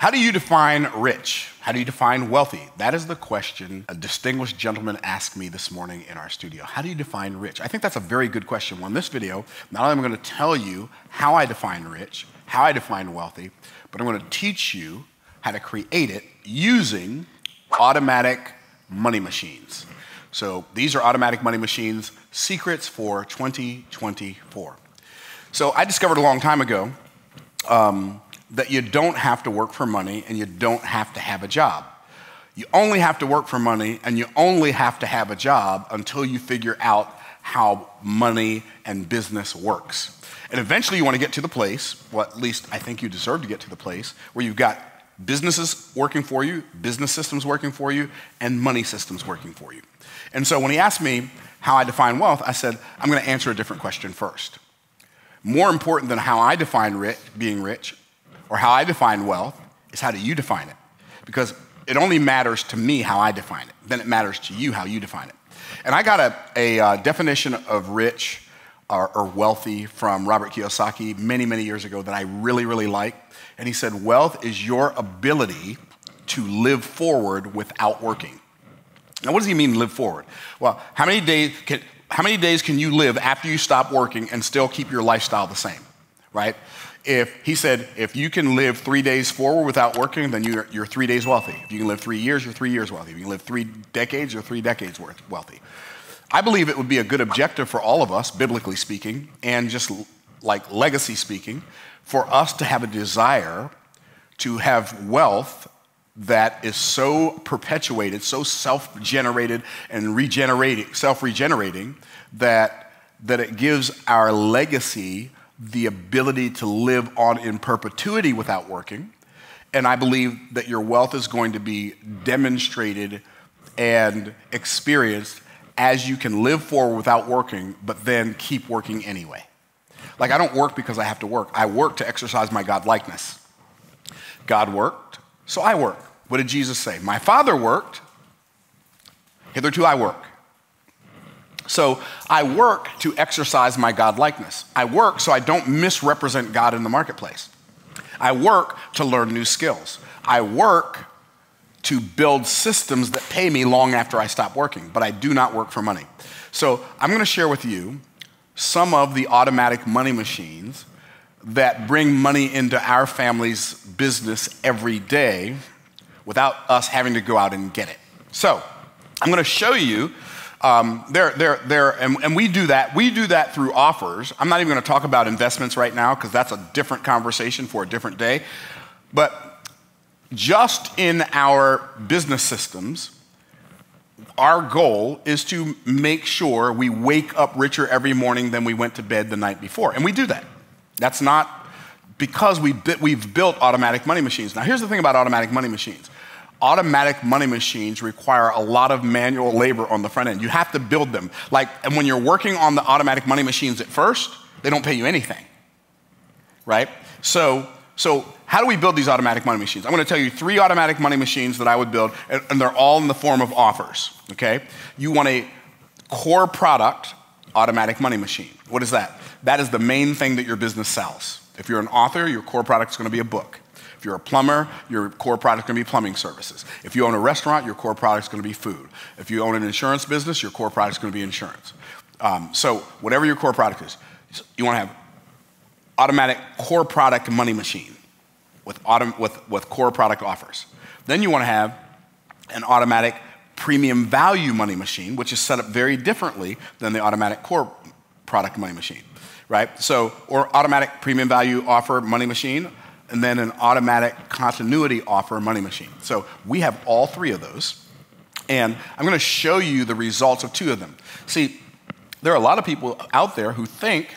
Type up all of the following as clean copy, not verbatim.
How do you define rich? How do you define wealthy? That is the question a distinguished gentleman asked me this morning in our studio. How do you define rich? I think that's a very good question. Well, in this video, not only am I going to tell you how I define rich, how I define wealthy, but I'm going to teach you how to create it using automatic money machines. So these are automatic money machines, secrets for 2024. So I discovered a long time ago that you don't have to work for money and you don't have to have a job. You only have to work for money and you only have to have a job until you figure out how money and business works. And eventually you want to get to the place, well, at least I think you deserve to get to the place, where you've got businesses working for you, business systems working for you, and money systems working for you. And so when he asked me how I define wealth, I said, I'm going to answer a different question first. More important than how I define being rich or how I define wealth is how do you define it? Because it only matters to me how I define it. Then it matters to you how you define it. And I got a definition of rich or wealthy from 𝐉𝐨𝐢𝐽 𝐁𝐈 many, many years ago that I really, really like. And he said, wealth is your ability to live forward without working. Now, what does he mean live forward? Well, how many days can you live after you stop working and still keep your lifestyle the same, right? He said, if you can live 3 days forward without working, then you're 3 days wealthy. If you can live 3 years, you're 3 years wealthy. If you can live 3 decades, you're 3 decades wealthy. I believe it would be a good objective for all of us, biblically speaking, and just like legacy speaking, for us to have a desire to have wealth that is so perpetuated, so self-generated and self-regenerating, that it gives our legacy the ability to live on in perpetuity without working. And I believe that your wealth is going to be demonstrated and experienced as you can live forward without working, but then keep working anyway. Like, I don't work because I have to work. I work to exercise my God-likeness. God worked, so I work. What did Jesus say? My Father worked, hitherto I work. So I work to exercise my God-likeness. I work so I don't misrepresent God in the marketplace. I work to learn new skills. I work to build systems that pay me long after I stop working, but I do not work for money. So I'm going to share with you some of the automatic money machines that bring money into our family's business every day without us having to go out and get it. So I'm going to show you, and we do that. We do that through offers. I'm not even going to talk about investments right now because that's a different conversation for a different day. But just in our business systems, our goal is to make sure we wake up richer every morning than we went to bed the night before. And we do that. That's not because we've built automatic money machines. Now, here's the thing about automatic money machines. Automatic money machines require a lot of manual labor on the front end. You have to build them. And when you're working on the automatic money machines at first, they don't pay you anything, right? So how do we build these automatic money machines? I'm going to tell you 3 automatic money machines that I would build, and they're all in the form of offers, okay? You want a core product automatic money machine. What is that? That is the main thing that your business sells. If you're an author, your core product is going to be a book. If you're a plumber, your core product is going to be plumbing services. If you own a restaurant, your core product is going to be food. If you own an insurance business, your core product is going to be insurance. So whatever your core product is, you want to have automatic core product money machine with core product offers. Then you want to have an automatic premium value money machine, which is set up very differently than the automatic core product money machine, right? So, or automatic premium value offer money machine, and then an automatic continuity offer money machine. So we have all 3 of those, and I'm going to show you the results of 2 of them. See, there are a lot of people out there who think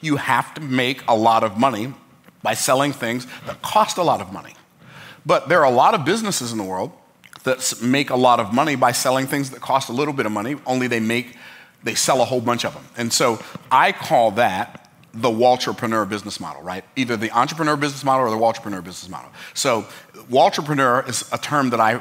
you have to make a lot of money by selling things that cost a lot of money. But there are a lot of businesses in the world that make a lot of money by selling things that cost a little bit of money, only they sell a whole bunch of them. And so I call that the Waltrepreneur business model, right? Either the entrepreneur business model or the Waltrepreneur business model. So Waltrepreneur is a term a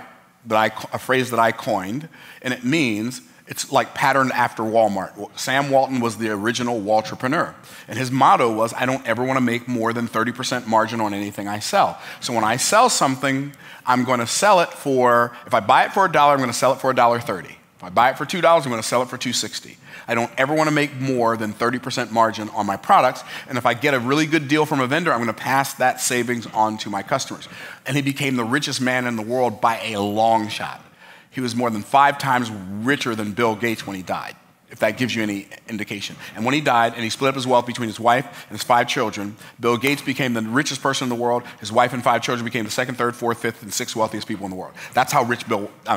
phrase that I coined, and it means It's like patterned after Walmart. Sam Walton was the original Waltrepreneur. And his motto was, I don't ever want to make more than 30% margin on anything I sell. So when I sell something, I'm going to sell it for, if I buy it for $1, I'm going to sell it for $1.30. If I buy it for $2, I'm going to sell it for $2.60. I don't ever want to make more than 30% margin on my products. And if I get a really good deal from a vendor, I'm going to pass that savings on to my customers. And he became the richest man in the world by a long shot. He was more than 5 times richer than Bill Gates when he died, if that gives you any indication. And when he died, and he split up his wealth between his wife and his 5 children, Bill Gates became the richest person in the world. His wife and 5 children became the 2nd, 3rd, 4th, 5th, and 6th wealthiest people in the world. That's how rich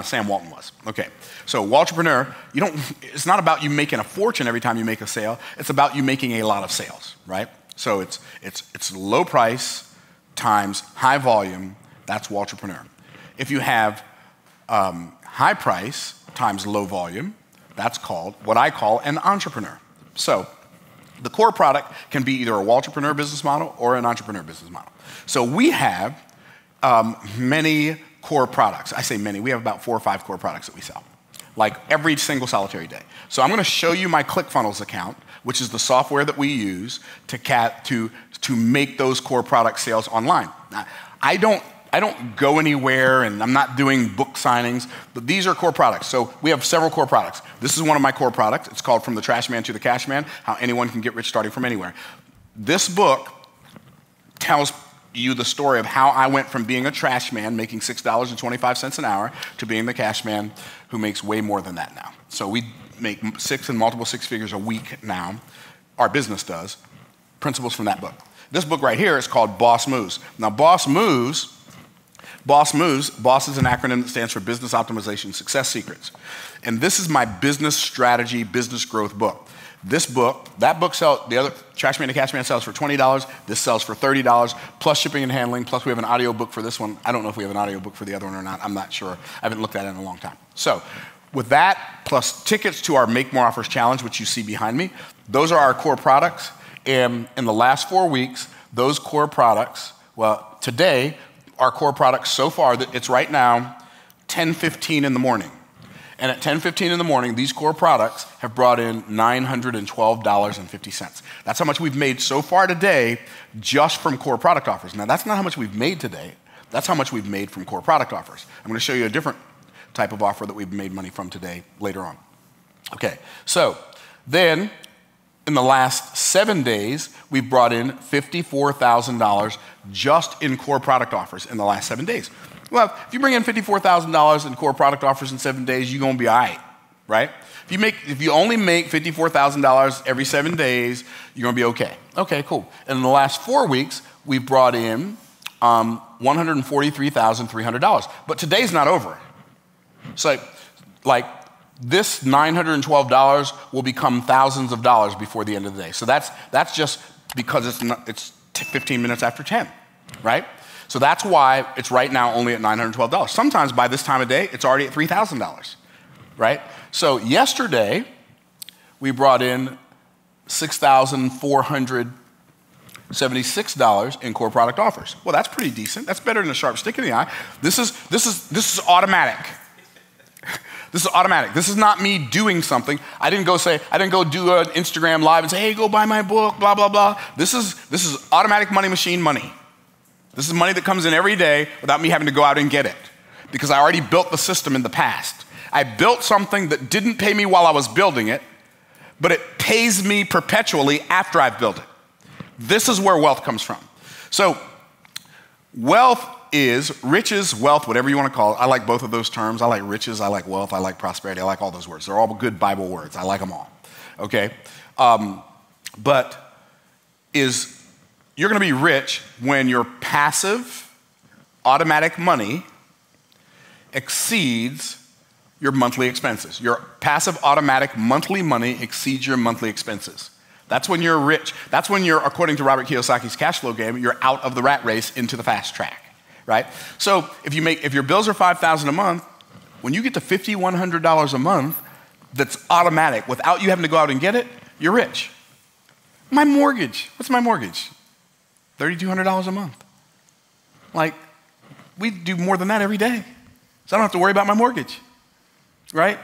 Sam Walton was. Okay, so Waltrepreneur, it's not about you making a fortune every time you make a sale. It's about you making a lot of sales, right? So it's low price times high volume. That's Waltrepreneur. If you have high price times low volume, that's called what I call an entrepreneur. So the core product can be either a Waltrepreneur business model or an entrepreneur business model. So we have many core products. I say many. We have about 4 or 5 core products that we sell, like every single solitary day. So I'm going to show you my ClickFunnels account, which is the software that we use to make those core product sales online. Now, I don't go anywhere, and I'm not doing book signings, but these are core products. So we have several core products. This is one of my core products. It's called From the Trash Man to the Cash Man, How Anyone Can Get Rich Starting From Anywhere. This book tells you the story of how I went from being a trash man, making $6.25 an hour, to being the cash man who makes way more than that now. So we make 6 and multiple 6 figures a week now. Our business does. Principles from that book. This book right here is called B.O.S.S Moves. Now, B.O.S.S Moves, B.O.S.S is an acronym that stands for Business Optimization Success Secrets. And this is my business strategy, business growth book. This book, that book sells, the other Trash Man to Cash Man sells for $20. This sells for $30, plus shipping and handling, plus we have an audio book for this one. I don't know if we have an audio book for the other one or not. I'm not sure. I haven't looked at it in a long time. So with that, plus tickets to our Make More Offers Challenge, which you see behind me, those are our core products. And in the last 4 weeks, those core products, well, today, our core products so far, it's right now 10:15 in the morning. And at 10:15 in the morning, these core products have brought in $912.50. That's how much we've made so far today just from core product offers. Now, that's not how much we've made today. That's how much we've made from core product offers. I'm going to show you a different type of offer that we've made money from today later on. Okay, so then in the last 7 days, we've brought in $54,000 just in core product offers in the last 7 days. Well, if you bring in $54,000 in core product offers in 7 days, you're going to be all right, right? If you only make $54,000 every 7 days, you're going to be okay. Okay, cool. And in the last 4 weeks, we've brought in $143,300. But today's not over. So, like, this $912 will become thousands of dollars before the end of the day. So that's just because it's 15 minutes after 10, right? So that's why it's right now only at $912. Sometimes by this time of day, it's already at $3,000, right? So yesterday, we brought in $6,476 in core product offers. Well, that's pretty decent. That's better than a sharp stick in the eye. This is automatic. This is automatic. This is not me doing something. I didn't go do an Instagram live and say, hey, go buy my book, blah, blah, blah. This is automatic money machine money. This is money that comes in every day without me having to go out and get it, because I already built the system in the past. I built something that didn't pay me while I was building it, but it pays me perpetually after I've built it. This is where wealth comes from. So wealth is riches, wealth, whatever you want to call it. I like both of those terms. I like riches, I like wealth, I like prosperity. I like all those words. They're all good Bible words. I like them all, okay? You're going to be rich when your passive automatic money exceeds your monthly expenses. Your passive automatic monthly money exceeds your monthly expenses. That's when you're rich. That's when you're, according to Robert Kiyosaki's cash flow game, you're out of the rat race into the fast track, right? So if your bills are $5,000 a month, when you get to $5,100 a month, that's automatic without you having to go out and get it, you're rich. My mortgage, what's my mortgage? $3,200 a month. Like, we do more than that every day. So I don't have to worry about my mortgage, right?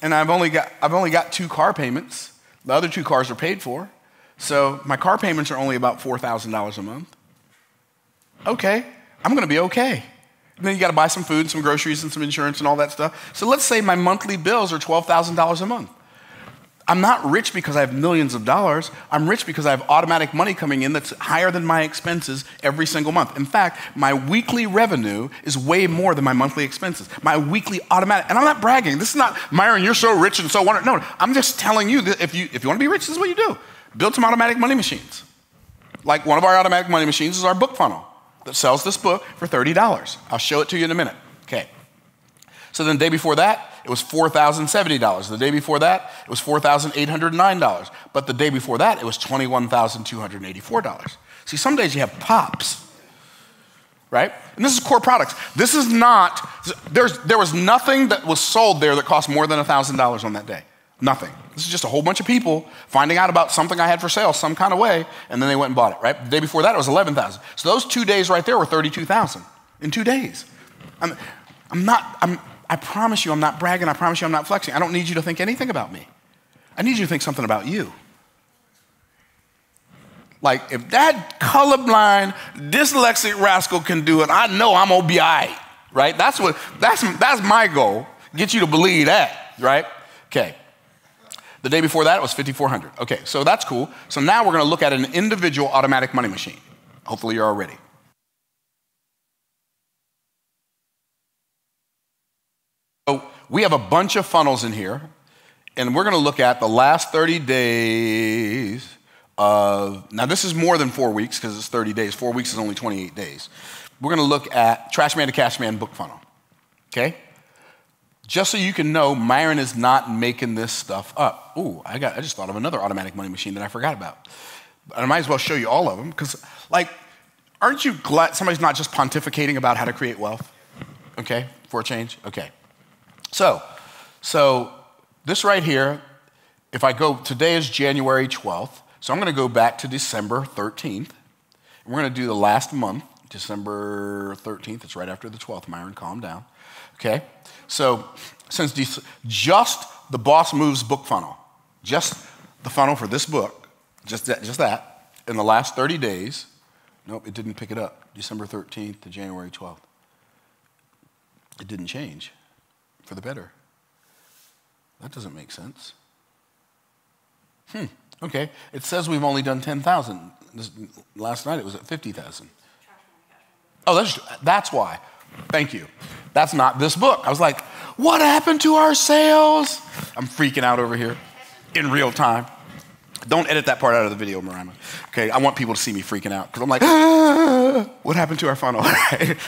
and I've only got 2 car payments. The other 2 cars are paid for. So my car payments are only about $4,000 a month. Okay, I'm gonna be okay. And then you gotta buy some food, some groceries, and some insurance and all that stuff. So let's say my monthly bills are $12,000 a month. I'm not rich because I have millions of dollars. I'm rich because I have automatic money coming in that's higher than my expenses every single month. In fact, my weekly revenue is way more than my monthly expenses. My weekly automatic, and I'm not bragging. This is not, Myron, you're so rich and so wonderful. No, I'm just telling you that if you want to be rich, this is what you do. Build some automatic money machines. Like one of our automatic money machines is our book funnel that sells this book for $30. I'll show it to you in a minute. Okay. So then the day before that, it was $4,070. The day before that, it was $4,809. But the day before that, it was $21,284. See, some days you have pops, right? And this is core products. This is not, there was nothing that was sold there that cost more than $1,000 on that day. Nothing. This is just a whole bunch of people finding out about something I had for sale some kind of way, and then they went and bought it, right? The day before that, it was $11,000. So those 2 days right there were $32,000 in 2 days. I promise you I'm not bragging. I promise you I'm not flexing. I don't need you to think anything about me. I need you to think something about you. Like, if that colorblind, dyslexic rascal can do it, I know I'm gonna be all right, right? That's my goal. Get you to believe that, right? Okay. The day before that, it was $5,400. Okay, so that's cool. So now we're gonna look at an individual automatic money machine. Hopefully you're all ready. So we have a bunch of funnels in here, and we're gonna look at the last 30 days of, now this is more than 4 weeks because it's 30 days. 4 weeks is only 28 days. We're gonna look at Trash Man to Cash Man book funnel, okay? Just so you can know, Myron is not making this stuff up. Ooh, I just thought of another automatic money machine that I forgot about. I might as well show you all of them because, like, aren't you glad somebody's not just pontificating about how to create wealth? Okay, for a change? Okay. So this right here, if I go, today is January 12th, so I'm gonna go back to December 13th. And we're gonna do the last month, December 13th, it's right after the 12th, Myron, calm down, okay? So since just the B.O.S.S Moves book funnel, just the funnel for this book, just that, in the last 30 days, nope, it didn't pick it up, December 13th to January 12th. It didn't change. For the better. That doesn't make sense. Okay, it says we've only done 10,000. Last night it was at 50,000. Oh, that's why. Thank you. That's not this book. I was like, what happened to our sales? I'm freaking out over here in real time. Don't edit that part out of the video, Myron. Okay, I want people to see me freaking out because I'm like, what happened to our funnel?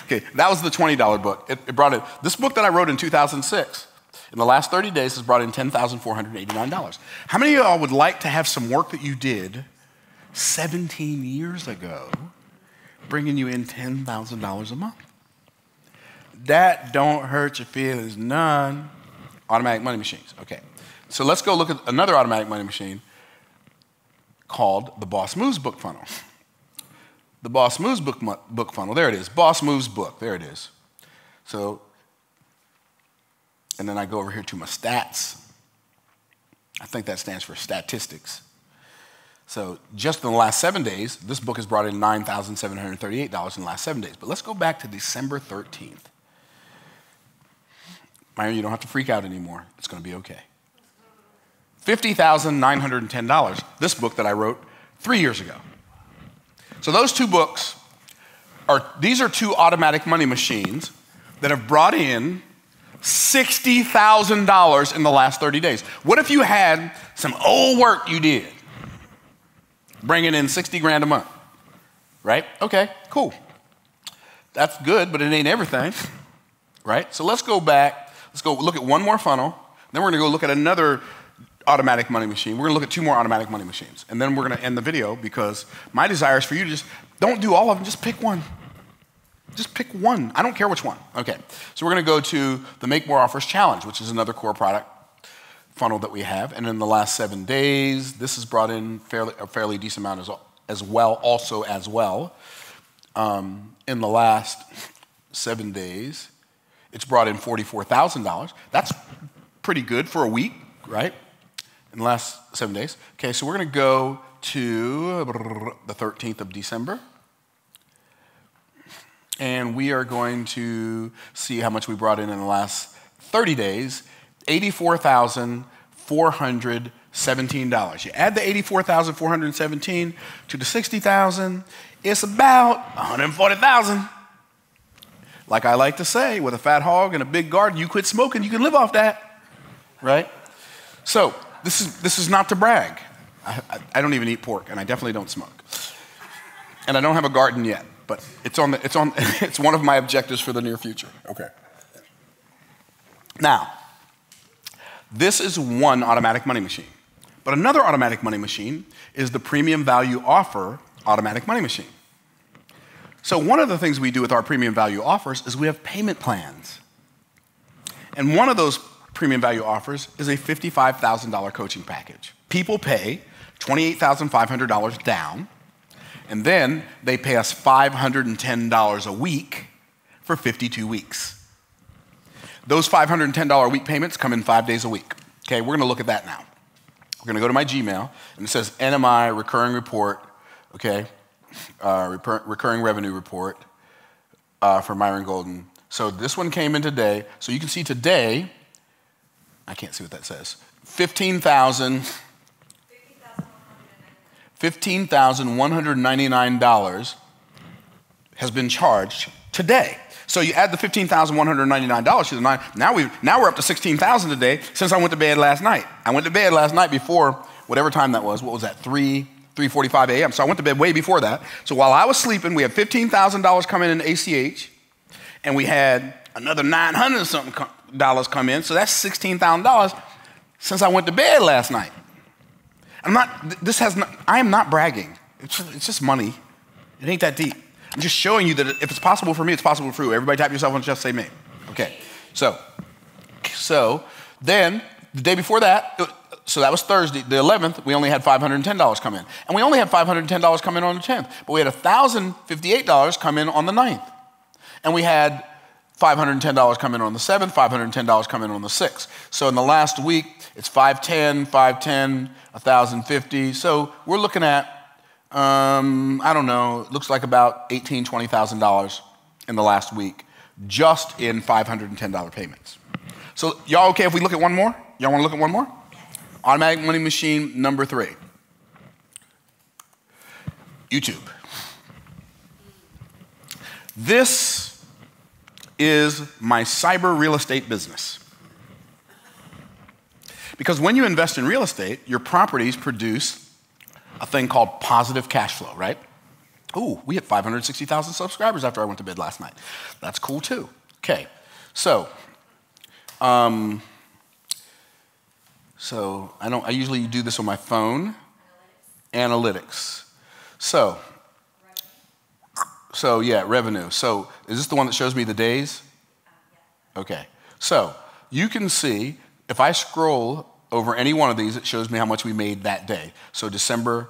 Okay, that was the $20 book. It brought in, this book that I wrote in 2006, in the last 30 days has brought in $10,489. How many of y'all would like to have some work that you did 17 years ago bringing you in $10,000 a month? That don't hurt your feelings none. Automatic money machines, okay. So let's go look at another automatic money machine called the B.O.S.S Moves book funnel. The B.O.S.S Moves book funnel, there it is. B.O.S.S Moves book, there it is. So, and then I go over here to my stats. I think that stands for statistics. So just in the last 7 days, this book has brought in $9,738 in the last 7 days. But let's go back to December 13th. Myron, you don't have to freak out anymore. It's gonna be okay. $50,910, this book that I wrote 3 years ago. So those 2 books these are 2 automatic money machines that have brought in $60,000 in the last 30 days. What if you had some old work you did, bringing in 60 grand a month, right? Okay, cool. That's good, but it ain't everything, right? So let's go back, let's go look at one more funnel, then we're gonna go look at another automatic money machine. We're gonna look at 2 more automatic money machines. And then we're gonna end the video because my desire is for you to just, don't do all of them, just pick one. Just pick one. I don't care which one. Okay, so we're gonna go to the Make More Offers Challenge, which is another core product funnel that we have. And in the last 7 days, this has brought in a fairly decent amount as well. In the last 7 days, it's brought in $44,000. That's pretty good for a week, right? In the last 7 days. Okay, so we're gonna go to the 13th of December. And we are going to see how much we brought in the last 30 days, $84,417. You add the $84,417 to the $60,000, it's about $140,000. Like I like to say, with a fat hog and a big garden, you quit smoking, you can live off that, right? So this is not to brag. I don't even eat pork, and I definitely don't smoke. And I don't have a garden yet, but it's one of my objectives for the near future. Okay. Now, this is one automatic money machine. But another automatic money machine is the premium value offer automatic money machine. So one of the things we do with our premium value offers is we have payment plans. And one of those premium value offers is a $55,000 coaching package. People pay $28,500 down, and then they pay us $510 a week for 52 weeks. Those $510 a week payments come in 5 days a week. Okay, we're gonna look at that now. We're gonna go to my Gmail, and it says NMI recurring report, okay, recurring revenue report for Myron Golden. So this one came in today. So you can see today, I can't see what that says, $15,199 has been charged today. So you add the $15,199 to the 9. Now we're up to $16,000 today since I went to bed last night. I went to bed last night before whatever time that was. What was that? 3:45 a.m. So I went to bed way before that. So while I was sleeping, we had $15,000 come in ACH, and we had another $900 something come in. So that's $16,000 since I went to bed last night. I am not bragging. It's just money. It ain't that deep. I'm just showing you that if it's possible for me, it's possible for you. Everybody tap yourself on the chest, say me. Okay, so then the day before that, so that was Thursday, the 11th, we only had $510 come in. And we only had $510 come in on the 10th, but we had $1,058 come in on the 9th. And we had $510 come in on the 7th, $510 come in on the 6th. So in the last week, it's $510, $1,050. So we're looking at, I don't know, it looks like about $18,000, $20,000 in the last week, just in $510 payments. So y'all okay if we look at one more? Y'all wanna look at one more? Automatic money machine number 3. YouTube. This is my cyber real estate business. Because when you invest in real estate, your properties produce a thing called positive cash flow, right? Ooh, we hit 560,000 subscribers after I went to bed last night. That's cool too. Okay, so I usually do this on my phone. Analytics. So yeah, revenue. So is this the one that shows me the days? Okay. So you can see if I scroll over any one of these, it shows me how much we made that day. So December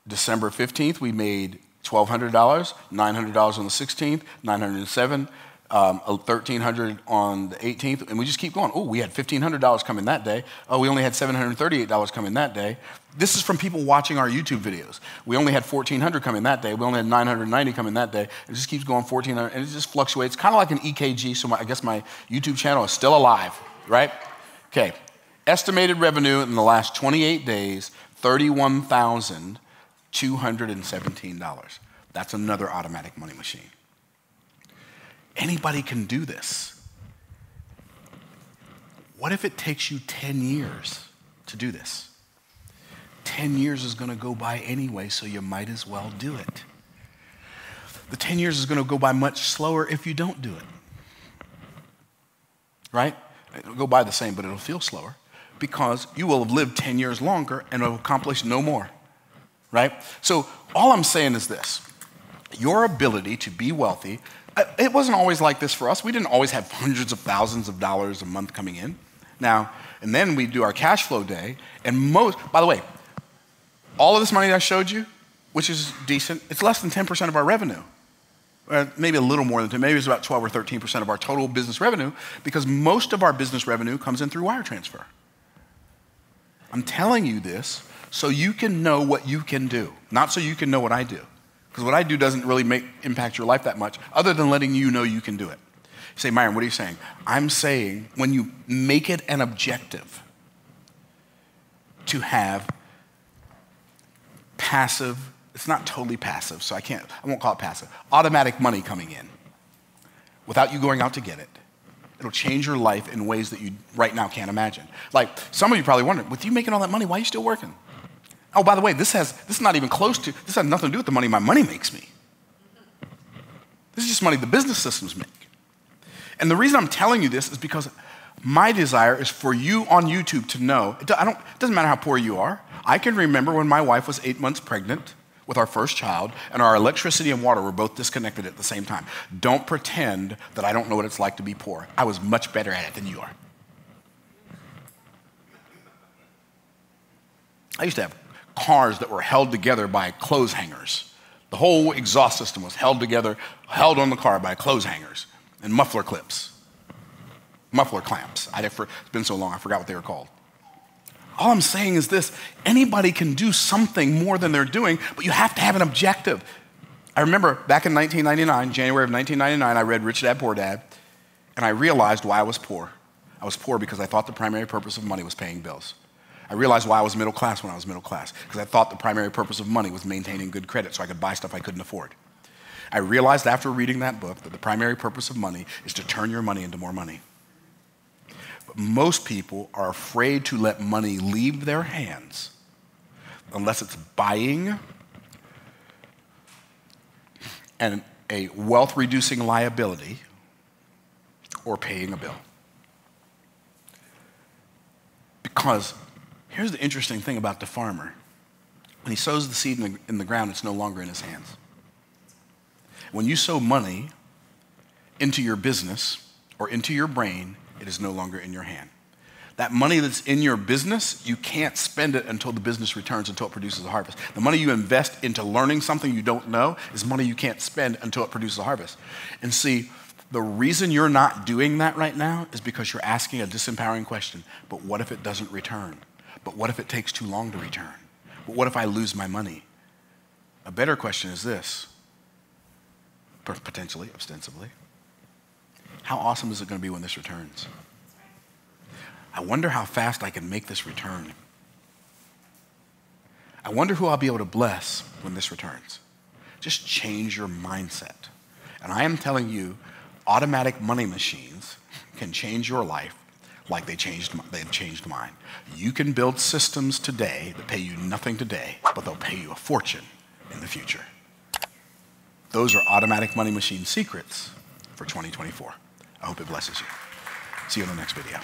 15th, we made $1,200, $900 on the 16th, $907, $1,300 on the 18th, and we just keep going. Oh, we had $1,500 come in that day. Oh, we only had $738 come in that day. This is from people watching our YouTube videos. We only had $1,400 come in that day. We only had $990 come in that day. It just keeps going, $1,400, and it just fluctuates, kind of like an EKG, so I guess my YouTube channel is still alive, right? Okay, estimated revenue in the last 28 days, $31,217. That's another automatic money machine. Anybody can do this. What if it takes you 10 years to do this? 10 years is gonna go by anyway, so you might as well do it. The 10 years is gonna go by much slower if you don't do it. Right? It'll go by the same, but it'll feel slower because you will have lived 10 years longer and have accomplished no more. Right? So all I'm saying is this. Your ability to be wealthy, it wasn't always like this for us. We didn't always have hundreds of thousands of dollars a month coming in. Now, and then we do our cash flow day, and by the way, all of this money that I showed you, which is decent, it's less than 10% of our revenue. maybe a little more than 10, maybe it's about 12 or 13% of our total business revenue, because most of our business revenue comes in through wire transfer. I'm telling you this so you can know what you can do, not so you can know what I do. Because what I do doesn't really impact your life that much, other than letting you know you can do it. You say, Myron, what are you saying? I'm saying when you make it an objective to have passive, it's not totally passive, so I won't call it passive, automatic money coming in without you going out to get it. It'll change your life in ways that you right now can't imagine. Like, some of you probably wondering, with you making all that money, why are you still working? Oh, by the way, this is not even close to, this has nothing to do with the money my money makes me. This is just money the business systems make. And the reason I'm telling you this is because my desire is for you on YouTube to know, it doesn't matter how poor you are. I can remember when my wife was 8 months pregnant with our first child, and our electricity and water were both disconnected at the same time. Don't pretend that I don't know what it's like to be poor. I was much better at it than you are. I used to have cars that were held together by clothes hangers. The whole exhaust system was held together, held on the car by clothes hangers and muffler clips, muffler clamps. It's been so long, I forgot what they were called. All I'm saying is this: anybody can do something more than they're doing, but you have to have an objective. I remember back in 1999, January of 1999, I read Rich Dad, Poor Dad, and I realized why I was poor. I was poor because I thought the primary purpose of money was paying bills. I realized why I was middle class when I was middle class, because I thought the primary purpose of money was maintaining good credit so I could buy stuff I couldn't afford. I realized after reading that book that the primary purpose of money is to turn your money into more money. But most people are afraid to let money leave their hands unless it's buying and a wealth-reducing liability or paying a bill. Because here's the interesting thing about the farmer. When he sows the seed in the ground, it's no longer in his hands. When you sow money into your business or into your brain, it is no longer in your hand. That money that's in your business, you can't spend it until the business returns, until it produces a harvest. The money you invest into learning something you don't know is money you can't spend until it produces a harvest. And see, the reason you're not doing that right now is because you're asking a disempowering question. But what if it doesn't return? But what if it takes too long to return? But what if I lose my money? A better question is this, potentially, ostensibly. How awesome is it going to be when this returns? I wonder how fast I can make this return. I wonder who I'll be able to bless when this returns. Just change your mindset. And I am telling you, automatic money machines can change your life like they've changed mine. You can build systems today that pay you nothing today, but they'll pay you a fortune in the future. Those are automatic money machine secrets for 2024. I hope it blesses you. See you in the next video.